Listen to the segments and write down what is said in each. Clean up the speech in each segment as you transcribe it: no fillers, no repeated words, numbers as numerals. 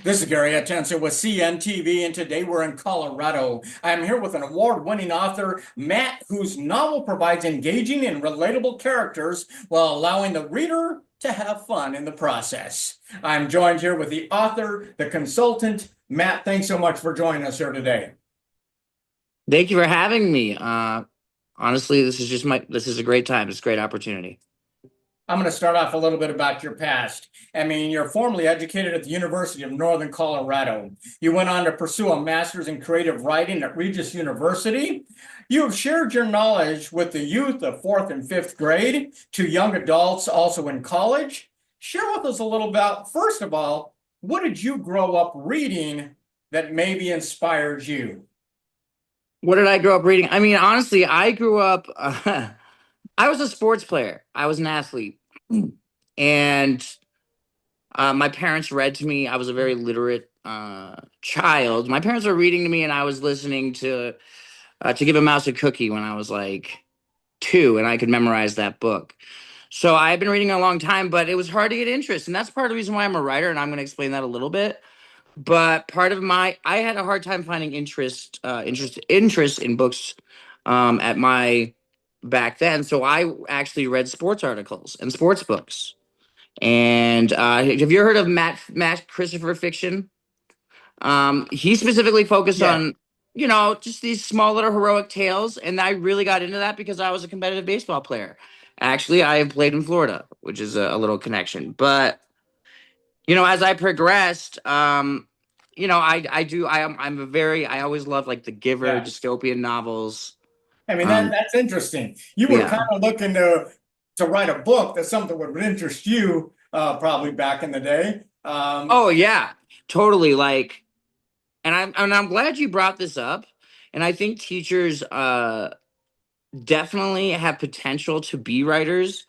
This is Gary Atencio with CNTV, and today we're in Colorado. I'm here with an award-winning author, Matt, whose novel provides engaging and relatable characters while allowing the reader to have fun in the process. I'm joined here with the author, the consultant. Matt, thanks so much for joining us here today. Thank you for having me. Honestly, this is a great time. It's a great opportunity. I'm going to start off a little bit about your past. I mean, you're formerly educated at the University of Northern Colorado. You went on to pursue a master's in creative writing at Regis University. You have shared your knowledge with the youth of fourth and fifth grade to young adults also in college. Share with us a little about, first of all, what did you grow up reading that maybe inspired you? What did I grow up reading? I mean, honestly, I grew up, I was a sports player. I was an athlete. And my parents read to me. I was a very literate child. My parents were reading to me, and I was listening to Give a Mouse a Cookie when I was like 2, and I could memorize that book. So I've been reading a long time, but it was hard to get interest. And that's part of the reason why I'm a writer, and I'm going to explain that a little bit. But I had a hard time finding interest in books at my back then. So I actually read sports articles and sports books. And have you heard of Matt Christopher fiction? He specifically focused Yeah. on, just these small little heroic tales. And I really got into that because I was a competitive baseball player. Actually, I have played in Florida, which is a little connection. But as I progressed, I always loved like the Giver Yeah. dystopian novels. I mean, Um, that's interesting. You were yeah. kind of looking to write a book that's something that would interest you, probably back in the day. Oh yeah, totally. Like, and I'm glad you brought this up. And I think teachers definitely have potential to be writers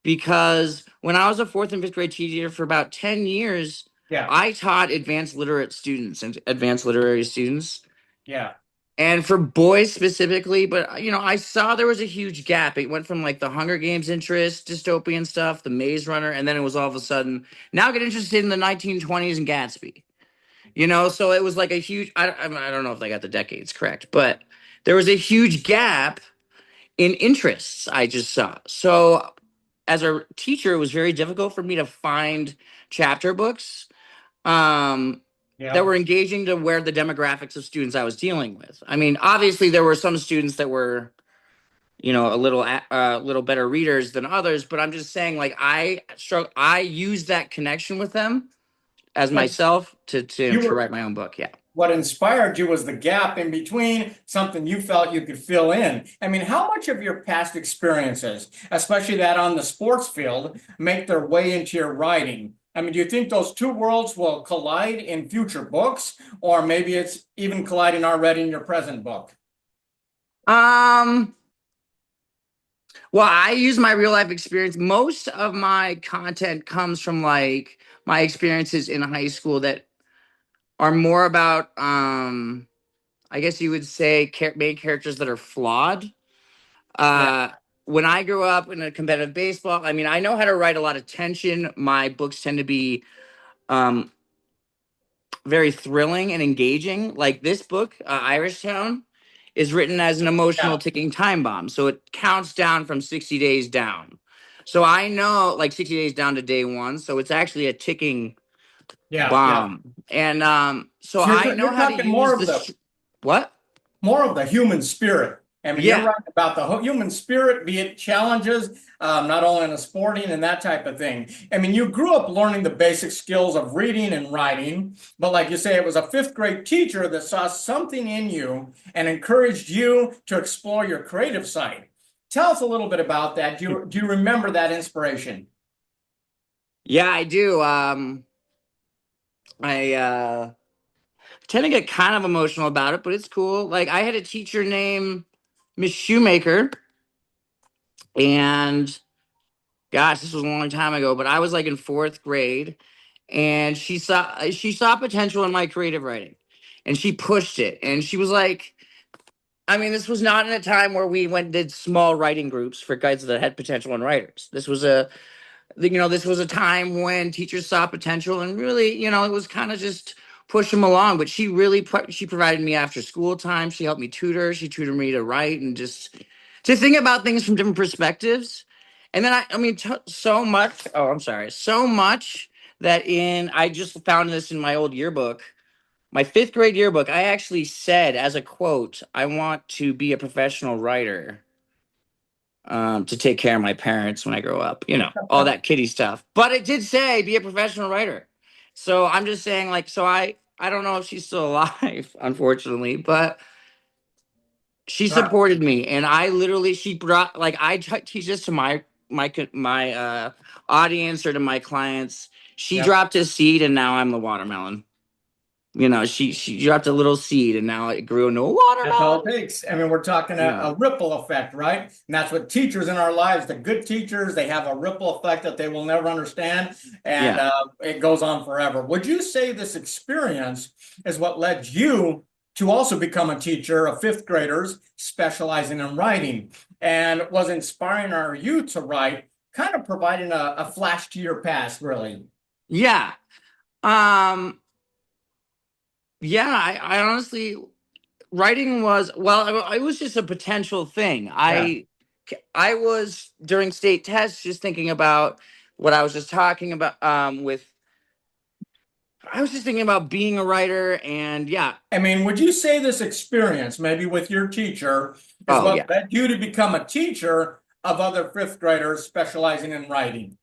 because when I was a fourth and fifth grade teacher for about 10 years, Yeah, I taught advanced literate students and advanced literary students. yeah, And for boys specifically, but I saw there was a huge gap. It went from like the Hunger Games interest, dystopian stuff, the Maze Runner, and then it was all of a sudden now get interested in the 1920s and Gatsby. So it was like a huge. I don't know if I got the decades correct, but there was a huge gap in interests I just saw. So as a teacher, it was very difficult for me to find chapter books um, that yeah. were engaging to where the demographics of students I was dealing with. I mean, obviously there were some students that were, little better readers than others, but I'm just saying, like, I used that connection with them as But myself to you write my own book. Yeah. what inspired you was the gap in between something you felt you could fill in. I mean, how much of your past experiences, especially that on the sports field, make their way into your writing? I mean, do you think those two worlds will collide in future books, or maybe it's even colliding already in your present book? Um, well, I use my real life experience. Most of my content comes from like my experiences in high school that are more about I guess you would say main characters that are flawed. Yeah, Uh, when I grew up in a competitive baseball, I mean, I know how to write a lot of tension. My books tend to be um, very thrilling and engaging. Like this book, Irish Town, is written as an yeah, emotional ticking time bomb. So it counts down from 60 days down. So I know like 60 days down to day one. So it's actually a ticking yeah. bomb. And so So I know you're how to talking use this. What? more of the human spirit. I mean, you're Yeah. right about the human spirit, be it challenges, not only in the sporting and that type of thing. I mean, you grew up learning the basic skills of reading and writing, but like you say, it was a fifth grade teacher that saw something in you and encouraged you to explore your creative side. Tell us a little bit about that. Do you remember that inspiration? Yeah, I do. I tend to get kind of emotional about it, but it's cool. Like I had a teacher named Miss Shoemaker, and gosh, this was a long time ago, but I was like in fourth grade, and she saw potential in my creative writing, and she pushed it, and she was like, I mean, this was not in a time where we went and did small writing groups for guys that had potential in writers. This was This was a time when teachers saw potential and really, it was kind of just push them along. But she provided me after school time. She helped me tutor. She tutored me to write and just to think about things from different perspectives. And then so much. Oh, I'm sorry. So much that I just found this in my old yearbook, my fifth grade yearbook. I actually said as a quote, I want to be a professional writer, to take care of my parents when I grow up, all that kiddie stuff. But it did say be a professional writer. So I'm just saying, like, so I don't know if she's still alive, unfortunately, but she Right. supported me, and I literally she brought like teach this to my audience or to my clients. She Yep. dropped a seed, and now I'm the watermelon. She dropped a little seed, and now it grew into a That's all watermelon. it takes. I mean, we're talking Yeah, a ripple effect, right? And that's what teachers in our lives, the good teachers, they have a ripple effect that they will never understand. And yeah. it goes on forever. Would you say this experience is what led you to also become a teacher of fifth graders specializing in writing and was inspiring our youth to write, kind of providing a flash to your past, really? Yeah. Um, yeah, I honestly, writing was, well, it was just a potential thing. Yeah. I was during state tests just thinking about what I was just talking about, with I was just thinking about being a writer, and yeah. I mean, would you say this experience, maybe with your teacher, is Oh what yeah. led you to become a teacher of other fifth graders specializing in writing?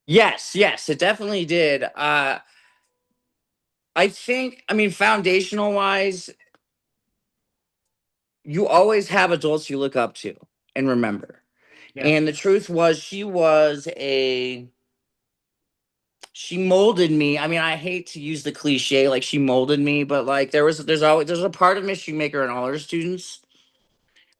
Yes, it definitely did. I think, foundational wise, you always have adults you look up to and remember. Yeah. And the truth was, she molded me. I hate to use the cliche like she molded me, but like there's a part of Miss Shoemaker in all her students.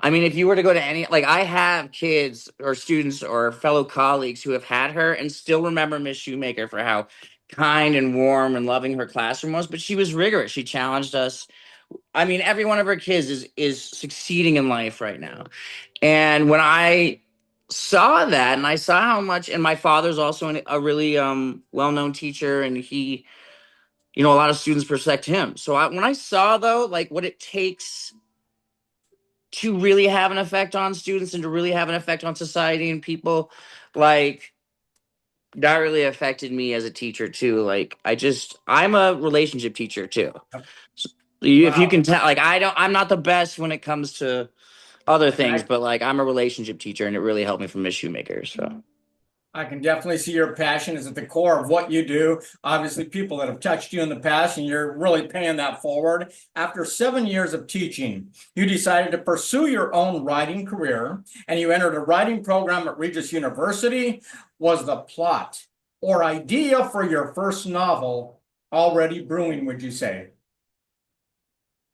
If you were to go to any, like, I have kids or students or fellow colleagues who have had her and still remember Miss Shoemaker for how kind and warm and loving her classroom was, but she was rigorous. She challenged us. Every one of her kids is succeeding in life right now. And when I saw that, and I saw how much, and my father's also a really well-known teacher, and he, a lot of students respect him. So when I saw, though, like, what it takes to really have an effect on students and to really have an effect on society and people, like, that really affected me as a teacher too. Like, I'm a relationship teacher too. So if you Wow. can tell, like, I'm not the best when it comes to other And things, but like, I'm a relationship teacher, and it really helped me from Miss Shoemaker. So I can definitely see your passion is at the core of what you do. Obviously, people that have touched you in the past, and you're really paying that forward. After 7 years of teaching, you decided to pursue your own writing career, and you entered a writing program at Regis University. Was the plot or idea for your first novel already brewing, would you say?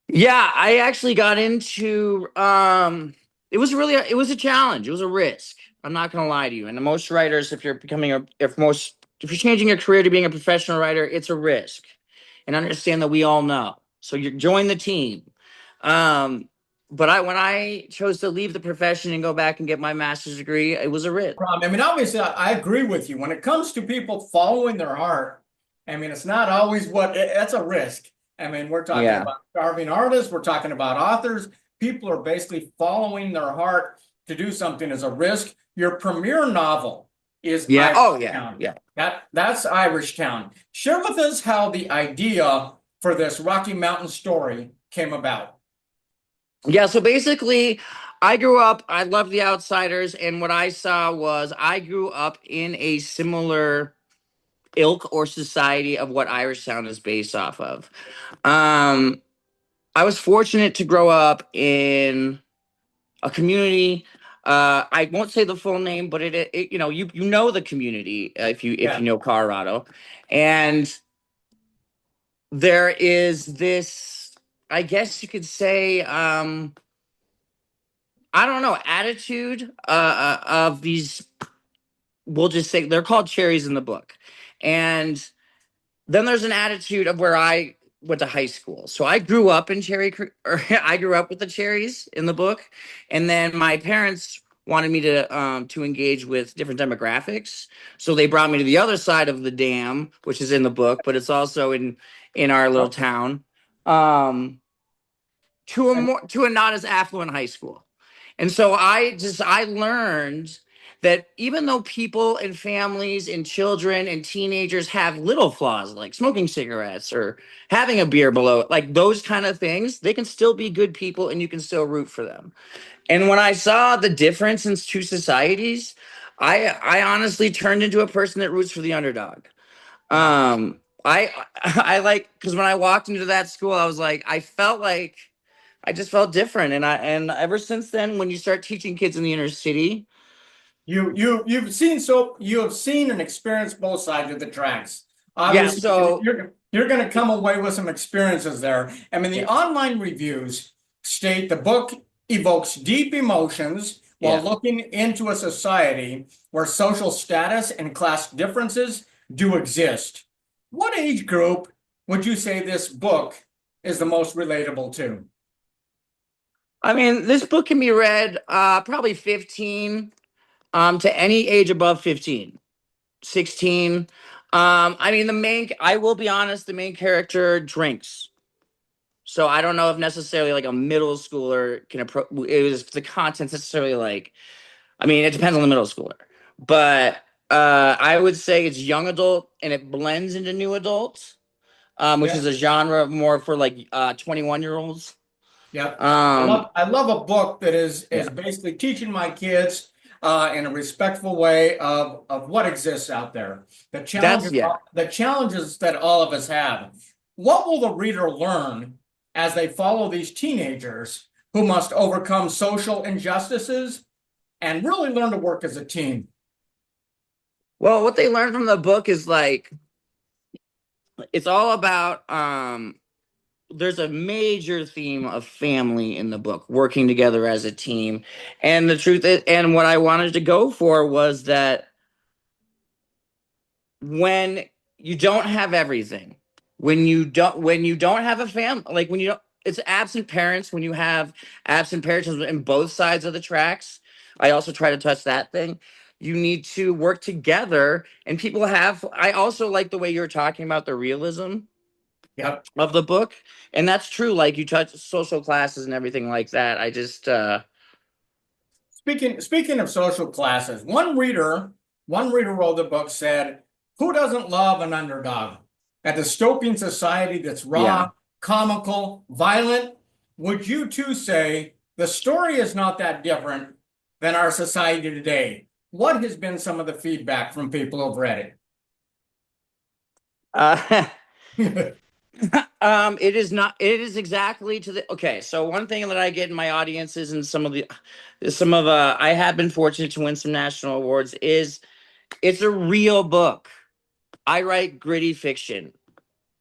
yeah, I actually got into it was a challenge. It was a risk. I'm not gonna lie to you. And most writers, if you're changing your career to being a professional writer, it's a risk. And understand that we all know. So you join the team. Um, but when I chose to leave the profession and go back and get my master's degree, it was a risk. I mean, obviously, I agree with you. When it comes to people following their heart, I mean, it's not always that's a risk. I mean, we're talking Yeah. about starving artists, we're talking about authors. People are basically following their heart to do something as a risk. Your premiere novel is Yeah. Irish Oh yeah. Town. Yeah. That's Irish Town. Share with us how the idea for this Rocky Mountain story came about. Yeah, so basically, I grew up, I loved The Outsiders, and what I saw was I grew up in a similar ilk or society of what Irish Sound is based off of. Um, I was fortunate to grow up in a community. I won't say the full name, but you know the community, if Yeah. you know Colorado, and there is this, I guess you could say, I don't know, attitude of these, we'll just say they're called cherries in the book. And then there's an attitude of where I went to high school. So I grew up in I grew up with the cherries in the book. And then my parents wanted me to engage with different demographics. So they brought me to the other side of the dam, which is in the book, but it's also in our little town, to a not as affluent high school. And so I learned that even though people and families and children and teenagers have little flaws like smoking cigarettes or having a beer below, like those kind of things, they can still be good people and you can still root for them. And when I saw the difference in two societies, I honestly turned into a person that roots for the underdog. Yeah. I I like, because when I walked into that school, I was like, I felt like I just felt different, and ever since then, when you start teaching kids in the inner city, You have seen and experienced both sides of the tracks. yeah. Obviously, So you're going to come away with some experiences there. I mean, the yeah, online reviews state the book evokes deep emotions while yeah. looking into a society where social status and class differences do exist. What age group would you say this book is the most relatable to? I mean, this book can be read probably 15 to any age above 15, 16. I mean, I will be honest, the main character drinks. So I don't know if necessarily like a middle schooler can approach it was the content's necessarily like, I mean, it depends on the middle schooler. But I would say it's young adult and it blends into new adult, which Yeah. is a genre more for like 21-year-olds. Yeah, Um, I love a book that is yeah, basically teaching my kids in a respectful way of what exists out there. yeah. The challenges that all of us have. What will the reader learn as they follow these teenagers who must overcome social injustices and really learn to work as a team? Well, what they learned from the book is like it's all about there's a major theme of family in the book, working together as a team. And the truth is, and what I wanted to go for was that when you don't have everything, when you don't have a family, like when you don't, it's absent parents, when you have absent parents in both sides of the tracks. I also try to touch that thing. You need to work together, and people have, I also like the way you're talking about the realism Yep. of the book, and that's true. Like you touch social classes and everything like that. I just Speaking of social classes, one reader wrote the book said, "Who doesn't love an underdog? A dystopian society that's yeah. raw, comical, violent. Would you too say the story is not that different than our society today?" What has been some of the feedback from people who've read uh it? It is not. It is exactly to the. Okay, so one thing that I get in my audiences and some of I have been fortunate to win some national awards. Is it's a real book. I write gritty fiction.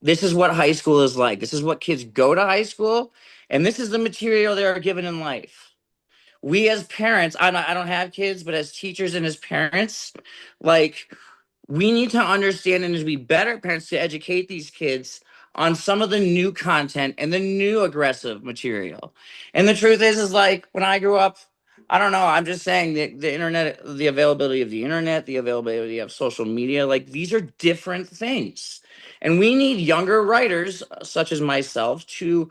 This is what high school is like. This is what kids go to high school, and this is the material they are given in life. We as parents, I don't have kids, but as teachers and as parents, like we need to understand and to be better parents to educate these kids on some of the new content and the new aggressive material. And the truth is like when I grew up, I don't know, I'm just saying the internet, the availability of the internet, the availability of social media, like these are different things. And we need younger writers such as myself to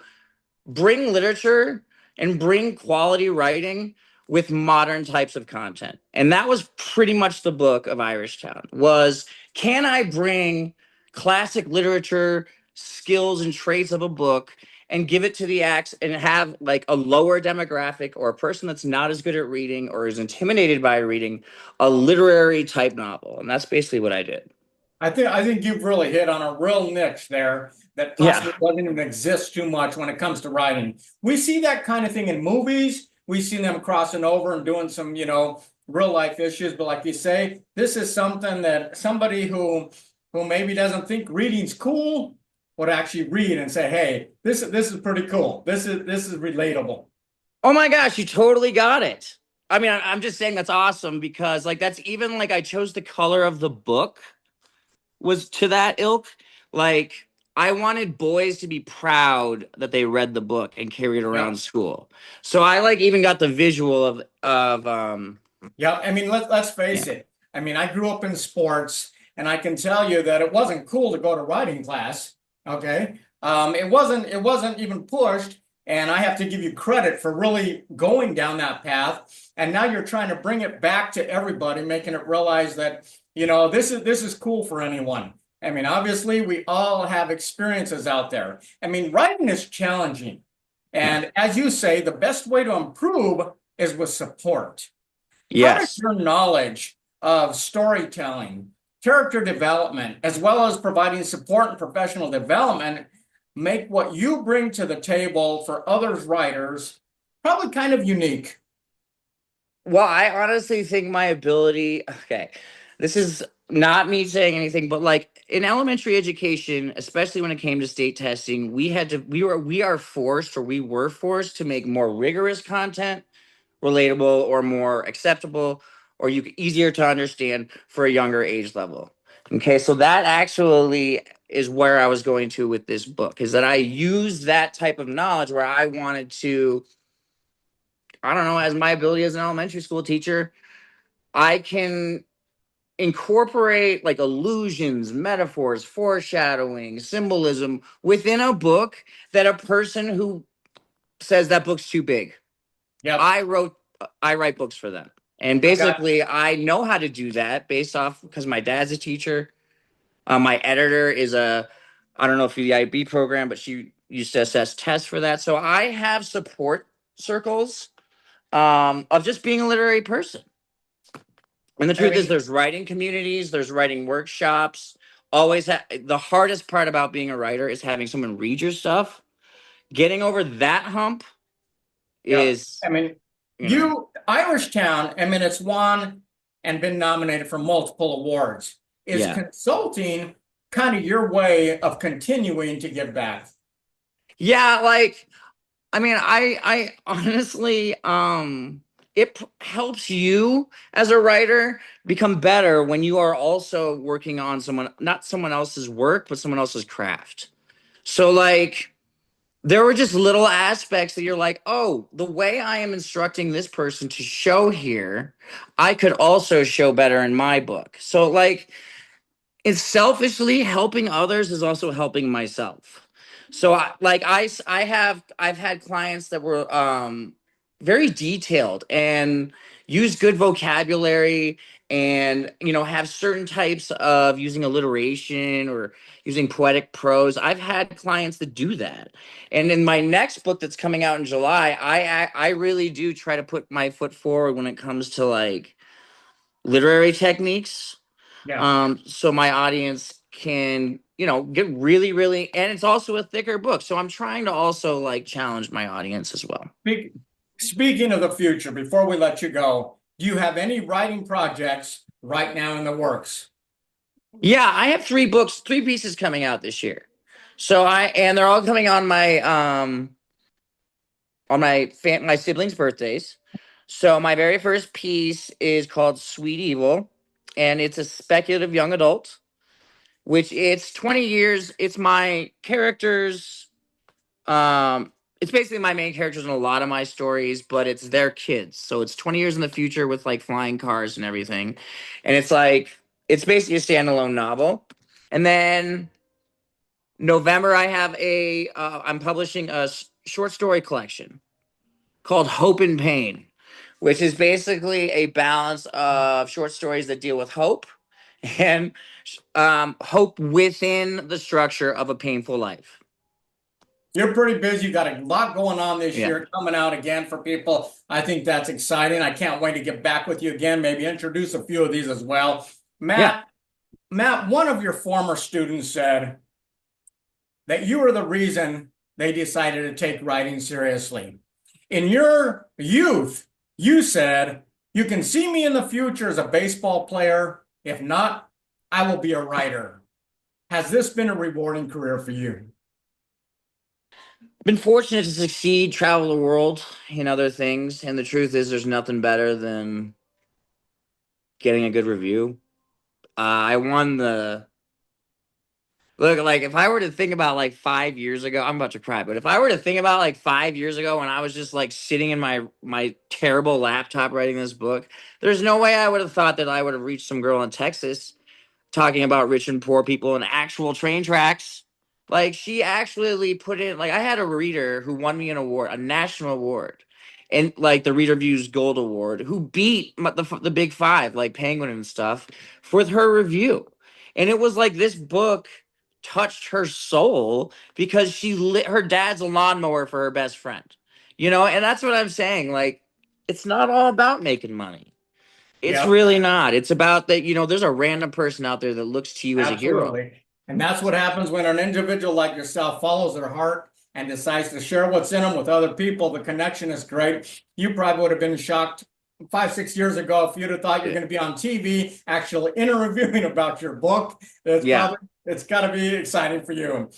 bring literature and bring quality writing with modern types of content. And that was pretty much the book of Irish Town was, can I bring classic literature skills and traits of a book and give it to the acts and have like a lower demographic or a person that's not as good at reading or is intimidated by reading a literary type novel. And that's basically what I did. I think you've really hit on a real niche there that Yeah. possibly doesn't even exist too much when it comes to writing. We see that kind of thing in movies. We see them crossing over and doing some, real life issues. But like you say, this is something that somebody who maybe doesn't think reading's cool would actually read and say, "Hey, this is pretty cool. This is relatable." Oh my gosh, you totally got it. I mean, I'm just saying that's awesome because like that's even like I chose the color of the book was to that ilk. Like I wanted boys to be proud that they read the book and carried it Yeah. around school. So I like even got the visual of Yeah, I mean, let's yeah. face it. I mean, I grew up in sports, and I can tell you that it wasn't cool to go to writing class. Okay, it wasn't even pushed, and I have to give you credit for really going down that path. And now you're trying to bring it back to everybody, making it realize that this is cool for anyone. I mean, obviously, we all have experiences out there. I mean, writing is challenging, Yeah. and as you say, the best way to improve is with support. How does Yes. your knowledge of storytelling, character development, as well as providing support and professional development make what you bring to the table for others writers probably kind of unique? Well, I honestly think my ability, okay, this is not me saying anything, but like in elementary education, especially when it came to state testing, we are forced or we were forced to make more rigorous content relatable or more acceptable or easier to understand for a younger age level. Okay, so that actually is where I was going to with this book, is that I used that type of knowledge where I wanted to, I don't know, as my ability as an elementary school teacher, I can incorporate like illusions, metaphors, foreshadowing, symbolism within a book that a person who says that book's too big. Yep, I wrote I write books for them. And I got basically I know how to do that based off because my dad's a teacher. My editor is a I don't know if you the IB program, but she used to assess tests for that. So I have support circles of just being a literary person. And the I truth is, mean, there's writing communities, there's writing workshops. The hardest part about being a writer is having someone read your stuff. Getting over that hump yep. is, I mean, you know, Irish Town, I mean, it's won and been nominated for multiple awards. Is yeah. consulting kind of your way of continuing to give back? Yeah, like I mean, I honestly helps you as a writer become better when you are also working on not someone else's work, but someone else's craft. So like there were just little aspects that you're like, oh, the way I am instructing this person to show here, I could also show better in my book. So like it's selfishly helping others is also helping myself. So I've had clients that were very detailed and use good vocabulary and have certain types of using alliteration or using poetic prose. I've had clients that do that. And in my next book that's coming out in July, I really do try to put my foot forward when it comes to like literary techniques, Yeah. so my audience can get really really, and it's also a thicker book, so I'm trying to also like challenge my audience as well. Speak, Speaking of the future, before we let you go, do you have any writing projects right now in the works? Yeah, I have three pieces coming out this year. So they're all coming on my siblings birthdays. So my very first piece is called Sweet Evil, and it's a speculative young adult, which it's 20 years. It's my characters. It's basically my main characters in a lot of my stories, but it's their kids. So it's 20 years in the future with like flying cars and everything. And it's basically a standalone novel. And then November, I'm publishing a short story collection called Hope and Pain, which is basically a balance of short stories that deal with hope and hope within the structure of a painful life. You're pretty busy. You got a lot going on this Yeah. year coming out again for people. I think that's exciting. I can't wait to get back with you again, maybe introduce a few of these as well. Yeah. Matt, one of your former students said that you were the reason they decided to take writing seriously. In your youth, you said, you can see me in the future as a baseball player. If not, I will be a writer. Has this been a rewarding career for you? Been fortunate to succeed, travel the world in other things, and the truth is, there's nothing better than getting a good review. I won Look, like if I were to think about like 5 years ago, I'm about to cry. But if I were to think about like 5 years ago when I was just like sitting in my terrible laptop writing this book, there's no way I would have thought that I would have reached some girl in Texas talking about rich and poor people and actual train tracks. Like she actually put in like I had a reader who won me an award, a national award, and like the Reader Views Gold Award, who beat the Big Five, like Penguin and stuff, with her review. And it was like this book touched her soul because she lit her dad's a lawnmower for her best friend. And that's what I'm saying. Like, it's not all about making money. It's Yep. really not. It's about that, there's a random person out there that looks to you as a hero. Absolutely. And that's what happens when an individual like yourself follows their heart and decides to share what's in them with other people. The connection is great. You probably would have been shocked 5, 6 years ago if you'd have thought you're going to be on TV actually interviewing about your book. Yeah. It's got to be exciting for you.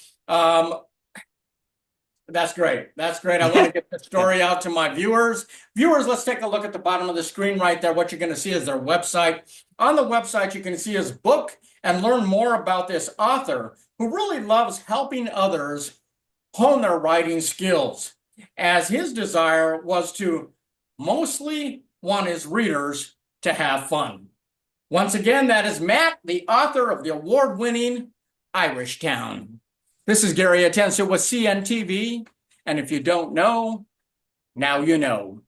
That's great. That's great. I want to get the story out to my viewers. Viewers, let's take a look at the bottom of the screen right there. What you're going to see is their website. On the website, you can see his book and learn more about this author who really loves helping others hone their writing skills, as his desire was to mostly want his readers to have fun. Once again, that is Matt, the author of the award-winning Irish Town. This is Gary Atencio with CNTV, and if you don't know, now you know.